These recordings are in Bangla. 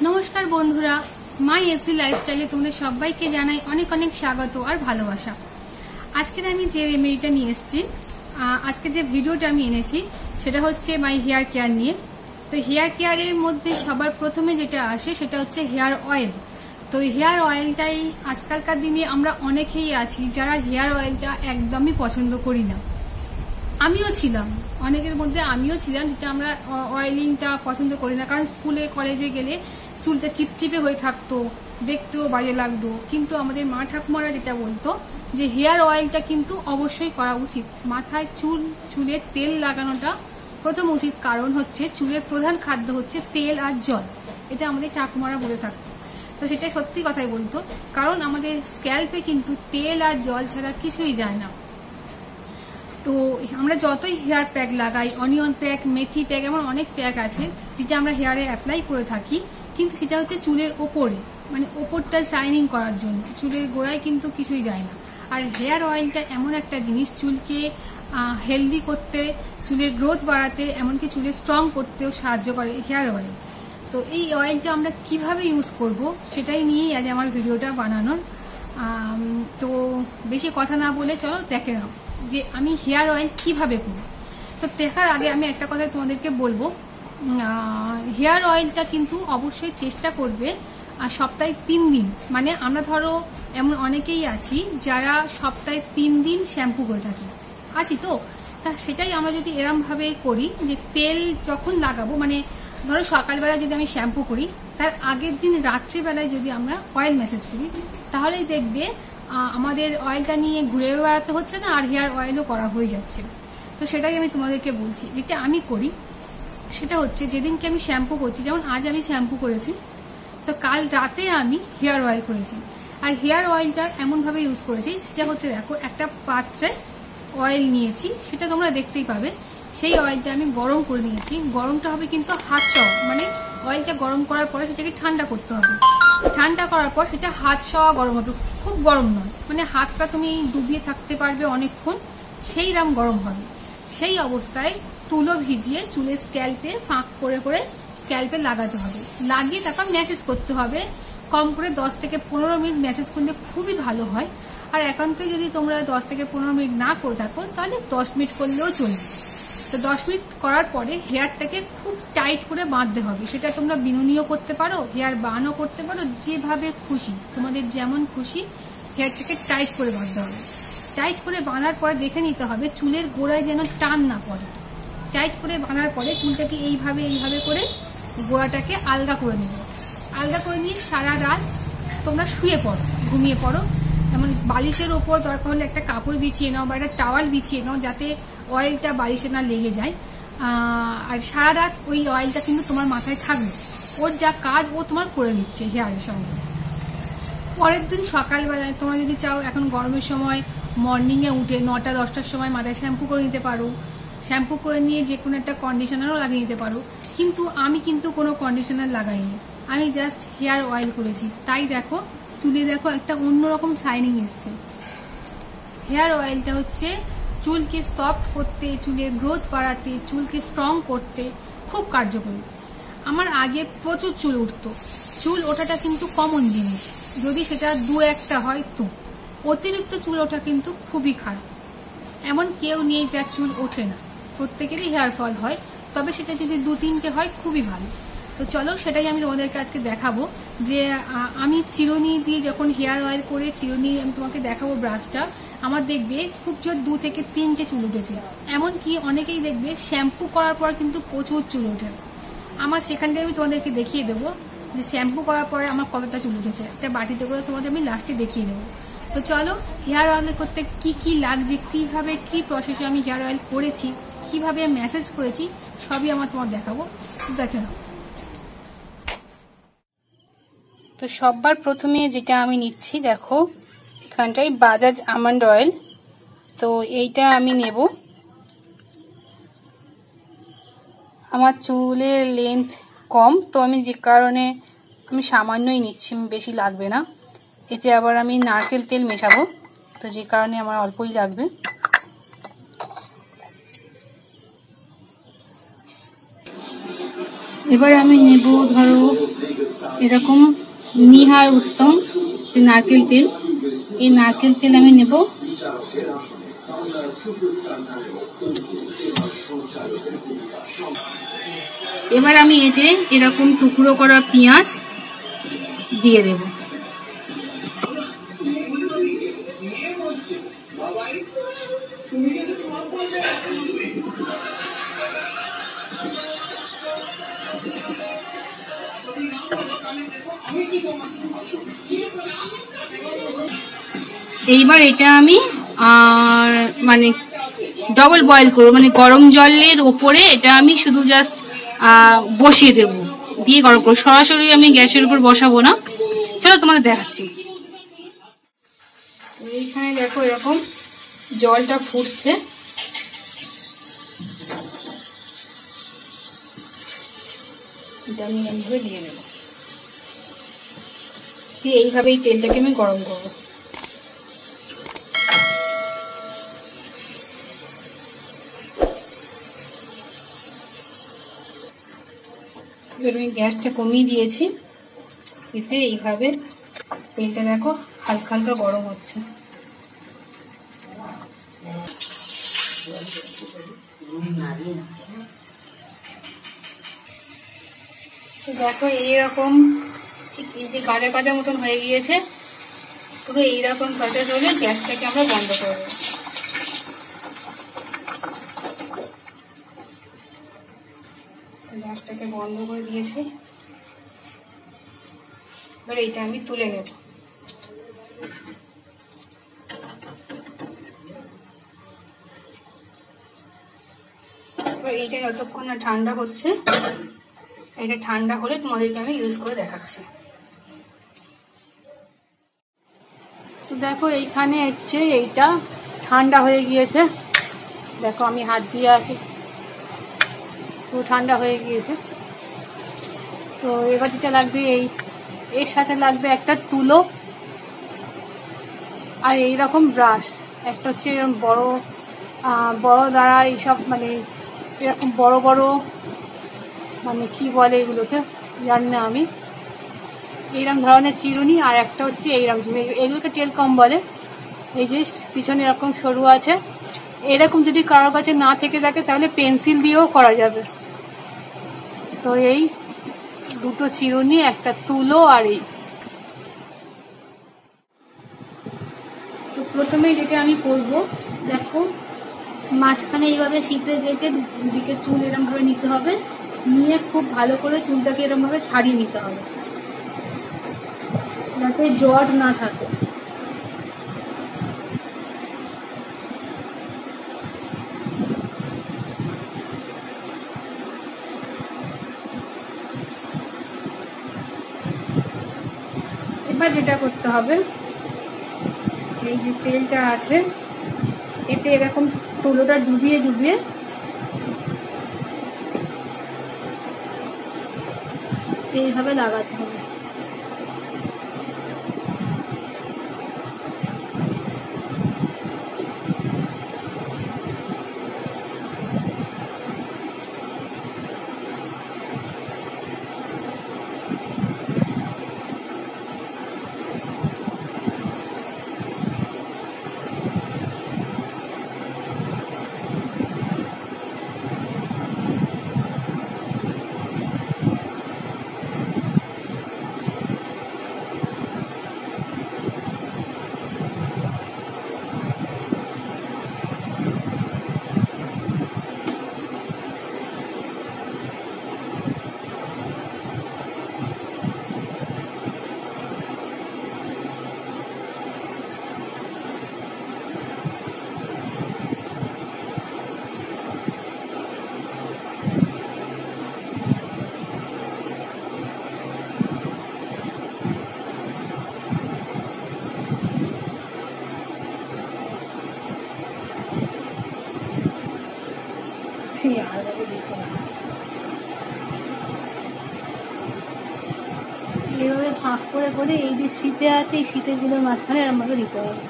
नमस्कार बंधुरा माई एससी लाइफस्टाइले तुम्हारे सबाइके जानाई अनेक अनेक स्वागत और भालोबासा। आज के आमी जे रेमेडिटा निये एसेछि आज के जे भिडियोटा आमी एनेछि सेटा होच्छे माई हेयर केयार निये। तो हेयर केयारेर मध्य सबार प्रथमे जेटा आसे सेटा होच्छे हेयर अयेल। तो हेयर अयेलटाई आजकलकार दिने आमरा अनेकेई आछि जारा हेयर अयेलटा एकदमई पछंद करि ना। आमिও ছিলাম অনেকের মধ্যে আমিও ছিলাম যেটা আমরা অয়েলিংটা পছন্দ করি না, কারণ স্কুলে কলেজে গেলে চুলটা চিপচিপে হয়ে থাকতো, দেখতেও বাজে লাগতো। কিন্তু আমাদের মা ঠাকুমারা যেটা বলতো যে হেয়ার অয়েলটা কিন্তু অবশ্যই করা উচিত। মাথায় চুলে তেল লাগানোটা প্রথম উচিত, কারণ হচ্ছে চুলের প্রধান খাদ্য হচ্ছে তেল আর জল, এটা আমাদের ঠাকুমারা বলে থাকতো। তো সেটা সত্যি কথাই বলতো, কারণ আমাদের স্ক্যাল্পে কিন্তু তেল আর জল ছাড়া কিছুই যায় না। তো আমরা যতই হেয়ার প্যাক লাগাই, অনিয়ন প্যাক, মেথি প্যাক, এমন অনেক প্যাক আছে যেটা আমরা হেয়ারে অ্যাপ্লাই করে থাকি, কিন্তু সেটা হচ্ছে চুলের ওপরে, মানে ওপরটা শাইনিং করার জন্য, চুলের গোড়ায় কিন্তু কিছুই যায় না। আর হেয়ার অয়েলটা এমন একটা জিনিস চুলকে হেলদি করতে, চুলের গ্রোথ বাড়াতে, এমনকি চুলে স্ট্রং করতেও সাহায্য করে হেয়ার অয়েল। তো এই অয়েলটা আমরা কিভাবে ইউজ করব সেটাই নিয়েই আজ আমার ভিডিওটা বানানোর। তো বেশি কথা না বলে চলো দেখে নাও যে আমি হেয়ার অয়েল কিভাবে করি। তো দেখার আগে আমি একটা কথা তোমাদেরকে বলবো, হেয়ার অয়েলটা কিন্তু অবশ্যই চেষ্টা করবে সপ্তাহে 3 দিন, মানে আমরা ধরো এমন অনেকেই আছি যারা সপ্তাহে 3 দিন শ্যাম্পু করে থাকি, আছি তো। তা সেটাই আমরা যদি এরমভাবে করি যে তেল যখন লাগাবো, মানে ধরো সকালবেলা যদি আমি শ্যাম্পু করি, তার আগের দিন রাত্রিবেলায় যদি আমরা অয়েল ম্যাসেজ করি, তাহলেই দেখবে আমাদের অয়েলটা নিয়ে ঘুরে বেড়াতে হচ্ছে না, আর হেয়ার অয়েলও করা হয়ে যাচ্ছে। তো সেটাই আমি তোমাদেরকে বলছি, যেটা আমি করি সেটা হচ্ছে যেদিনকে আমি শ্যাম্পু করছি, যেমন আজ আমি শ্যাম্পু করেছি, তো কাল রাতে আমি হেয়ার অয়েল করেছি। আর হেয়ার অয়েলটা এমনভাবে ইউজ করেছি, সেটা হচ্ছে দেখো একটা পাত্রে অয়েল নিয়েছি, সেটা তোমরা দেখতেই পাবে। সেই অয়েলটা আমি গরম করে নিয়েছি, গরমটা হবে কিন্তু হাত সহ, মানে অয়েলটা গরম করার পরে সেটাকে ঠান্ডা করতে হবে। ঠান্ডা করার পর সেটা হাত সহ গরম হবে, খুব গরম নয়, মানে হাতটা তুমি ডুবিয়ে থাকতে পারবে অনেকক্ষণ, সেই রকম গরম হবে। সেই অবস্থায় তুলো ভিজিয়ে চুলের স্ক্যাল্পে ফাঁক করে করে স্ক্যাল্পে লাগাতে হবে, লাগিয়ে তারপর ম্যাসেজ করতে হবে। কম করে 10 থেকে 15 মিনিট ম্যাসেজ করলে খুবই ভালো হয়। আর একান্তই যদি তোমরা 10 থেকে 15 মিনিট না করে থাকো, তাহলে 10 মিনিট করলেও চলবে। তো 10 মিনিট করার পরে হেয়ারটাকে খুব টাইট করে বাঁধতে হবে। সেটা তোমরা বিনুনিও করতে পারো, হেয়ার বানও করতে পারো, যেভাবে খুশি, তোমাদের যেমন খুশি হেয়ারটাকে টাইট করে বাঁধতে হবে। টাইট করে বাঁধার পরে দেখে নিতে হবে চুলের গোড়ায় যেন টান না পড়ে। টাইট করে বাঁধার পরে চুলটাকে এইভাবে করে গোড়াটাকে আলগা করে নেবে। আলগা করে নিয়ে সারা রাত তোমরা শুয়ে পড়ো, ঘুমিয়ে পড়ো। এমন বালিশের ওপর দরকার হলে একটা কাপড় বিছিয়ে নাও বা একটা টাওয়াল বিছিয়ে নাও, যাতে অয়েলটা বালিশে না লেগে যায়। আর সারা রাত ওই অয়েলটা কিন্তু তোমার মাথায় থাকবে, ওর যা কাজ ও তোমার করে দিচ্ছে হেয়ারের সঙ্গে। পরের দিন সকালবেলায় তোমরা যদি চাও, এখন গরমের সময় মর্নিংয়ে উঠে 9টা-10টার সময় মাথায় শ্যাম্পু করে নিতে পারো। শ্যাম্পু করে নিয়ে যে কোনো একটা কন্ডিশনারও লাগিয়ে নিতে পারো, কিন্তু আমি কিন্তু কোনো কন্ডিশনার লাগাইনি, আমি জাস্ট হেয়ার অয়েল করেছি। তাই দেখো চুলে দেখো একটা অন্যরকম শাইনিং এসছে। হেয়ার অয়েলটা হচ্ছে চুলকে সফট করতে, চুলের গ্রোথ বাড়াতে, চুলকে স্ট্রং করতে খুব কার্যকরী। আমার আগে প্রচুর চুল উঠতো, চুল ওঠাটা কিন্তু কমন জিনিস, যদি সেটা 2-1টা হয় তো। অতিরিক্ত চুল ওঠা কিন্তু খুবই খারাপ, এমন কেউ নেই যার চুল ওঠে না, প্রত্যেকেরই হেয়ার ফল হয়, তবে সেটা যদি 2-3টে হয় খুবই ভালো। তো চলো সেটাই আমি তোমাদেরকে আজকে দেখাবো, যে আমি চিরুনি দিয়ে যখন হেয়ার অয়েল করে চিরুনি আমি তোমাকে দেখাবো ব্রাশটা, আমার দেখবে খুব জোর 2 থেকে 3টে চুল উঠেছে। এমনকি অনেকেই দেখবে শ্যাম্পু করার পর কিন্তু প্রচুর চুল ওঠে। আমার সেখানটায় আমি তোমাদেরকে দেখিয়ে দেবো যে শ্যাম্পু করার পরে আমার কতটা চুল উঠেছে, একটা বাটিতে করে তোমাদের আমি লাস্টে দেখিয়ে দেবো। তো চলো হেয়ার অয়েল করতে কি কি লাগছে, কিভাবে কি প্রসেসে আমি হেয়ার অয়েল করেছি, কিভাবে ম্যাসেজ করেছি, সবই আমার তোমার দেখাবো, দেখে নাও। তো সবার প্রথমে যেটা আমি নিচ্ছি, দেখো এখানটায় বাজাজ আমন্ড অয়েল, তো এইটা আমি নেব। আমার চুলের লেন্থ কম, তো আমি যে কারণে আমি সামান্যই নিচ্ছি, বেশি লাগবে না। এতে আবার আমি নারকেল তেল মেশাবো, তো যে কারণে আমার অল্পই লাগবে। এবার আমি নেব ধরো এরকম নিহার উত্তম যে নারকেল তেল, এই নারকেল তেল আমি নেব। এবার আমি এতে এরকম টুকরো করা পেঁয়াজ দিয়ে দেব। এইবার এটা আমি মানে ডবল বয়েল করবো, মানে গরম জলের ওপরে এটা আমি শুধু জাস্ট বসিয়ে দেবো, দিয়ে গরম করবো। সরাসরি আমি গ্যাসের উপর বসাবো না। চলো তোমাদের দেখাচ্ছি। এইখানে দেখো এরকম জলটা ফুটছে, এটা আমি এইভাবে দিয়ে নেব, দিয়ে এইভাবে এই তেলটাকে আমি গরম করবো। এবার আমি গ্যাসটা কমিয়ে দিয়েছি, এতে এইভাবে তেলটা দেখো হালকা হালকা গরম হচ্ছে। তো দেখো এইরকম এই যে গাজা গাজা মতন হয়ে গিয়েছে, পুরো এইরকম কাজা হলে গ্যাসটাকে আমরা বন্ধ করে দেবো। গ্যাসটাকে বন্ধ করে দিয়েছি, এবার এইটা আমি তুলে নেব। এবার এইটা যতক্ষণ না ঠান্ডা হচ্ছে, এটা ঠান্ডা হলে তোমাদেরকে আমি ইউজ করে দেখাচ্ছি। তো দেখো এইখানে হচ্ছে এইটা ঠান্ডা হয়ে গিয়েছে, দেখো আমি হাত দিয়ে আসি, পুরো ঠান্ডা হয়ে গিয়েছে। তো এবার যেটা লাগবে এর সাথে লাগবে একটা তুলো আর এইরকম ব্রাশ, একটা হচ্ছে এরকম বড় দ্বারা এইসব, মানে এরকম বড় বড়, মানে কি বলে এগুলোকে জানি না আমি, এইরকম ধরনের চিরুনি, আর একটা হচ্ছে এইরকম, এগুলোকে টেলকম বলে। এই যে পিছনে এরকম সরু আছে, এরকম যদি কারোর কাছে না থেকে থাকে তাহলে পেন্সিল দিয়েও করা যাবে। তো এই দুটো চিরুনি, একটা তুলো আর এই। তো প্রথমে যেটা আমি করব, দেখো মাঝখানে এইভাবে শীতে গেঁথে দুদিকে চুল এরকমভাবে নিতে হবে, নিয়ে খুব ভালো করে চুলটাকে এরকমভাবে ছাড়িয়ে নিতে হবে যাতে জট না থাকে। এবার যেটা করতে হবে, এই যে তেলটা আছে এতে এরকম তুলোটা ডুবিয়ে ডুবিয়ে এইভাবে লাগাতে হবে। এইভাবে ফাঁক করে করে এই যে শীতে আছে এই শীতেগুলোর মাঝখানে এরকমভাবে দিতে হবে।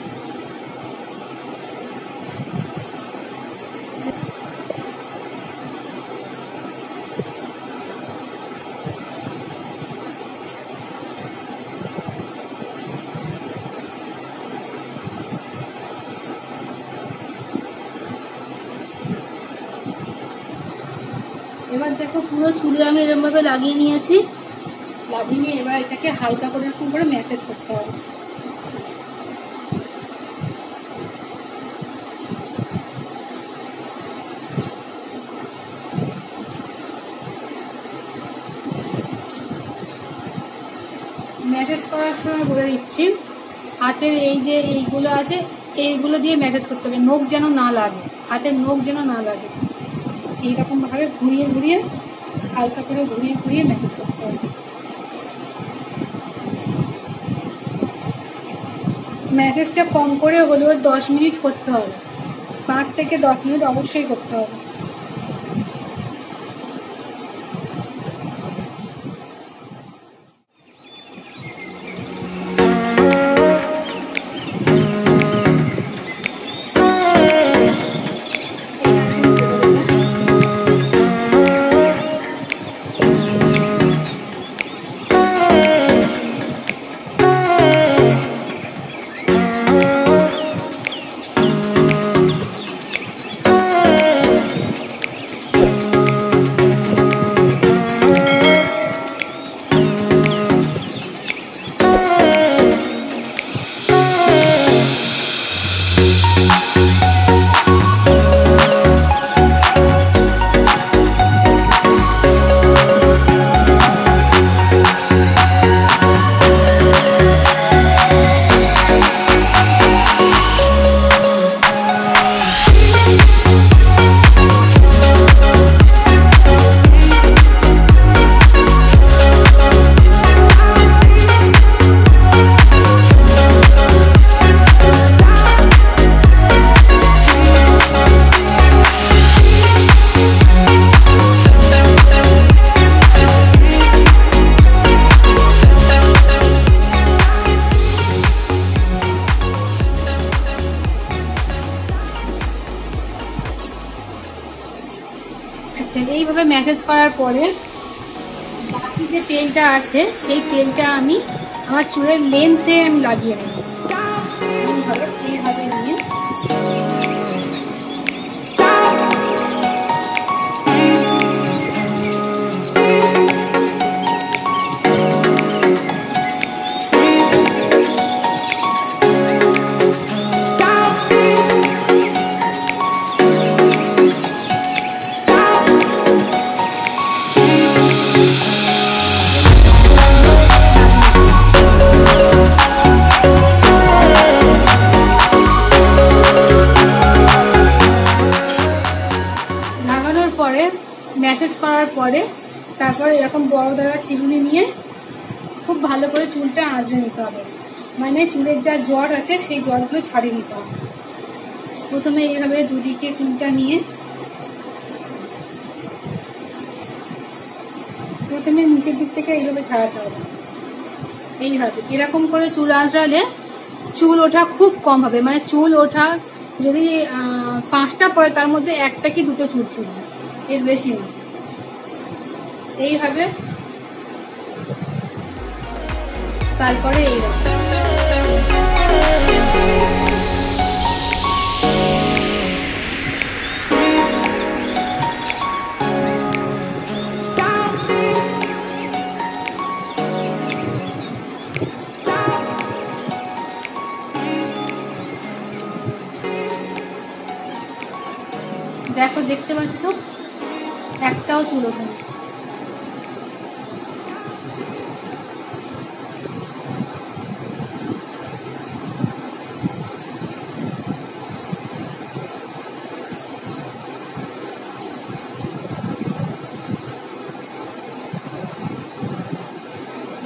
দেখো পুরো চুলে আমি এরকমভাবে লাগিয়ে নিয়েছি। লাগিয়ে নিয়ে এবার এটাকে হালকা করে এরকম করে ম্যাসেজ করতে হবে। ম্যাসেজ করার সময় বলে দিচ্ছি, হাতের এই যে এইগুলো আছে এইগুলো দিয়ে ম্যাসেজ করতে হবে, নখ যেন না লাগে, হাতের নখ যেন না লাগে। এইরকমভাবে ঘুরিয়ে ঘুরিয়ে হালকা করে ঘুরিয়ে ঘুরিয়ে ম্যাসেজ করতে হবে। ম্যাসেজটা কম করে হলেও 10 মিনিট করতে হবে, 5 থেকে 10 মিনিট অবশ্যই করতে হবে। আচ্ছা, এইভাবে ম্যাসেজ করার পরে বাকি যে তেলটা আছে সেই তেলটা আমি আমার চুলের লেন্থে আমি লাগিয়ে নেব। এইভাবে নিয়ে ম্যাসেজ করার পরে তারপরে এরকম বড় দাঁড়া চিরুনি নিয়ে খুব ভালো করে চুলটা আঁচড়ে নিতে হবে, মানে চুলের যা জট আছে সেই জটগুলো ছাড়িয়ে নিতে হবে। প্রথমে এইভাবে দুদিকে চুলটা নিয়ে প্রথমে নিচের দিক থেকে এইভাবে ছাড়াতে হবে। এইভাবে এরকম করে চুল আঁচড়ালে চুল ওঠা খুব কম হবে, মানে চুল ওঠা যদি 5টা পড়ে তার মধ্যে 1টা কি 2টো চুল ছিল, এর বেশি নেই। এইভাবে তারপরে এইরকম দেখো, দেখতে পাচ্ছ একটাও চুল ওঠে না।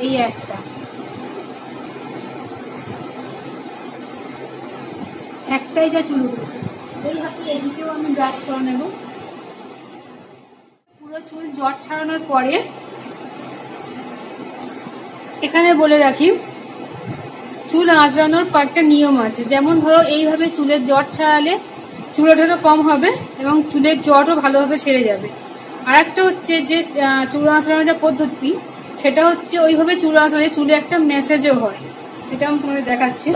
এই একটাই যা চুল উঠেছে। এই হাতে এদিকেও আমি ব্রাশ করে নেব। পুরো চুল জট ছাড়ানোর পরে এখানে বলে রাখি, চুল আঁচড়ানোর কয়েকটা নিয়ম আছে। যেমন ধরো এইভাবে চুলের জট ছাড়ালে চুল ওঠানো কম হবে এবং চুলের জটও ভালোভাবে ছেড়ে যাবে। আর একটা হচ্ছে যে চুল আঁচড়ানোর পদ্ধতি, সেটা হচ্ছে ওইভাবে চুল আঁচড়ালে চুলে একটা ম্যাসেজও হয়। এটা আমি তোমাদের দেখাচ্ছি।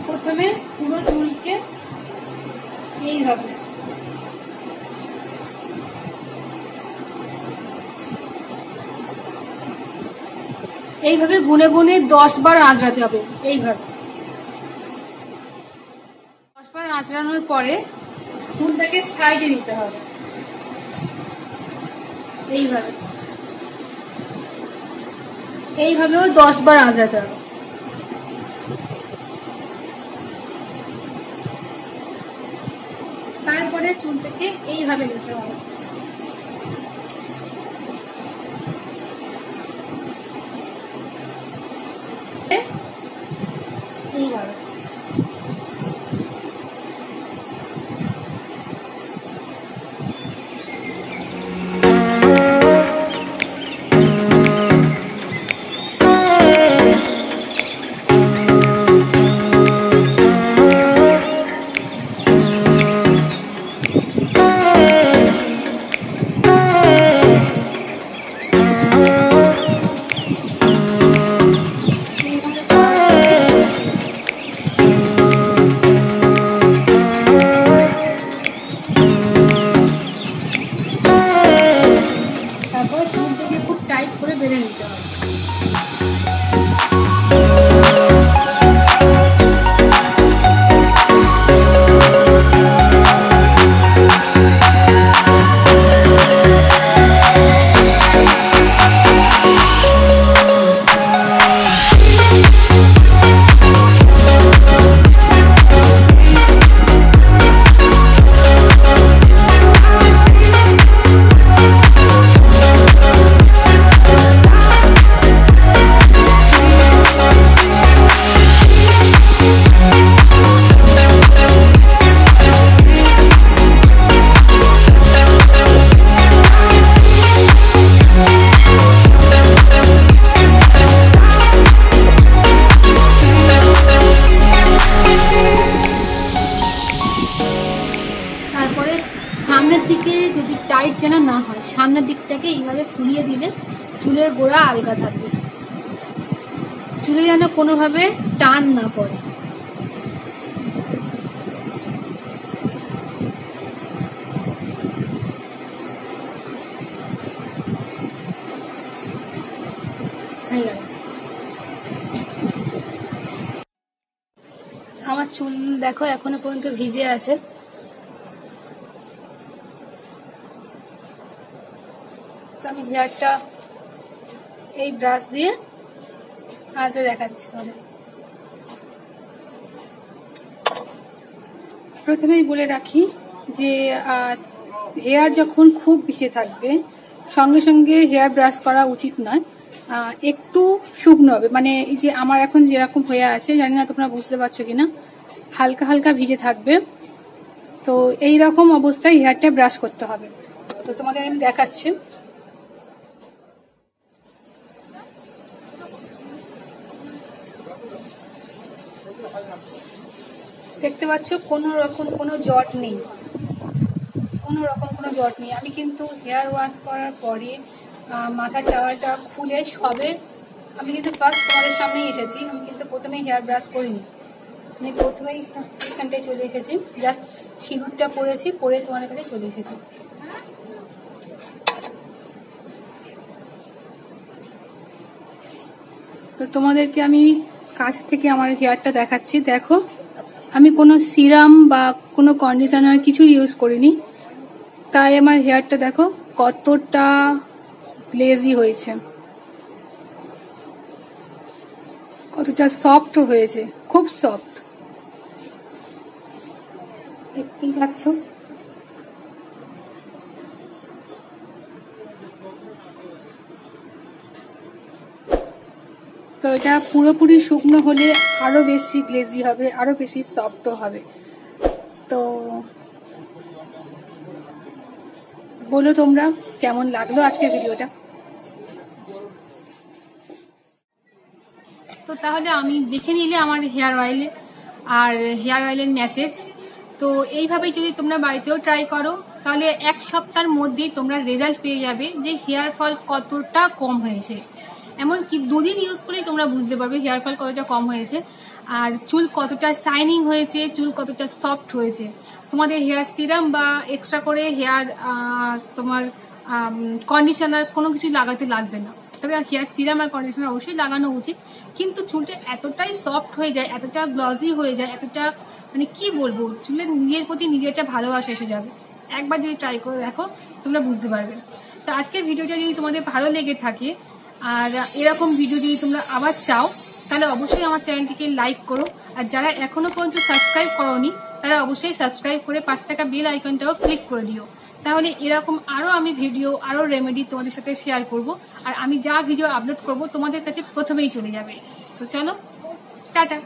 প্রথমে পুরো চুলকে এই এইভাবে গুনে গুনে 10 বার আঁচড়াতে হবে। এইভাবে 10 বার আঁচড়ানোর পরে চুলটাকে সাইডে দিতে হবে। এইভাবেও 10 বার আঁচড়াতে হবে। তারপরে চুলটাকে এইভাবে নিতে হবে। এইভাবে টাইট করে বেঁধে নিতে হবে। সামনের দিকে যদি টাইট যেন না হয়, সামনের দিকটাকে এইভাবে ফুলিয়ে দিলে চুলের গোড়া আলগা থাকবে, চুলে যেন কোনোভাবে টান না পড়ে। আমার চুল দেখো এখনো পর্যন্ত ভিজে আছে। আমি হেয়ারটা এই ব্রাশ দিয়ে আজও দেখাচ্ছি। তাহলে প্রথমেই বলে রাখি যে হেয়ার যখন খুব ভিজে থাকবে সঙ্গে সঙ্গে হেয়ার ব্রাশ করা উচিত নয়। একটু শুকনো হবে, মানে এই যে আমার এখন যেরকম হয়ে আছে, জানি না তোমরা বুঝতে পারছো কিনা, হালকা হালকা ভিজে থাকবে। তো এই রকম অবস্থায় হেয়ারটা ব্রাশ করতে হবে। তো তোমাদের আমি দেখাচ্ছি। দেখতে পাচ্ছ কোনো রকম কোনো জট নেই, আমি কিন্তু হেয়ার ওয়াশ করার পরে মাথার টাওয়ালটা খুলে সবে আমি কিন্তু ফার্স্ট তোমাদের সামনেই এসেছি। আমি কিন্তু প্রথমেই হেয়ার ব্রাশ করিনি, আমি প্রথমেই এখানটায় চলে এসেছি, জাস্ট সিঁদুরটা পরেছি, পরে তোমাদের কাছে চলে এসেছি। তো তোমাদেরকে আমি কাছ থেকে আমার হেয়ারটা দেখাচ্ছি। দেখো আমি কোনো সিরাম বা কোনো কন্ডিশনার কিছু ইউজ করিনি, তাই আমার হেয়ারটা দেখো কতটা গ্লেজি হয়েছে, কতটা সফট হয়েছে, খুব সফট। দেখতেই পাচ্ছ। তো এটা পুরোপুরি শুকনো হলে আরো বেশি গ্লেজি হবে, আরো বেশি সফটও হবে। তো বলো তোমরা কেমন লাগলো আজকের ভিডিওটা। তো তাহলে আমি দেখে নিলে আমার হেয়ার অয়েল আর হেয়ার অয়েলের মেসেজ। তো এইভাবেই যদি তোমরা বাড়িতেও ট্রাই করো তাহলে 1 সপ্তাহের মধ্যেই তোমরা রেজাল্ট পেয়ে যাবে যে হেয়ার ফল কতটা কম হয়েছে। এমনকি 2 দিন ইউজ করেই তোমরা বুঝতে পারবে হেয়ার ফল কতটা কম হয়েছে আর চুল কতটা শাইনিং হয়েছে, চুল কতটা সফট হয়েছে। তোমাদের হেয়ার সিরাম বা এক্সট্রা করে হেয়ার তোমার কন্ডিশনার কোনো কিছু লাগাতে লাগবে না। তবে হেয়ার সিরাম আর কন্ডিশনার অবশ্যই লাগানো উচিত। কিন্তু চুলটা এতটাই সফট হয়ে যায়, এতটা গ্লজি হয়ে যায়, এতটা মানে কি বলবো, চুলের নিজের প্রতি নিজের একটা ভালোবাসা এসে যাবে। একবার যদি ট্রাই করে দেখো তোমরা বুঝতে পারবে। তো আজকের ভিডিওটা যদি তোমাদের ভালো লেগে থাকে আর এরকম ভিডিও যদি তোমরা আবার চাও, তাহলে অবশ্যই আমার চ্যানেলটিকে লাইক করো। আর যারা এখনো পর্যন্ত সাবস্ক্রাইব করোনি তারা অবশ্যই সাবস্ক্রাইব করে পাশে থাকা বেল আইকনটাও ক্লিক করে দিও। তাহলে এরকম আরও আমি ভিডিও, আরও রেমেডি তোমাদের সাথে শেয়ার করব। আর আমি যা ভিডিও আপলোড করব তোমাদের কাছে প্রথমেই চলে যাবে। তো চলো, টাটা।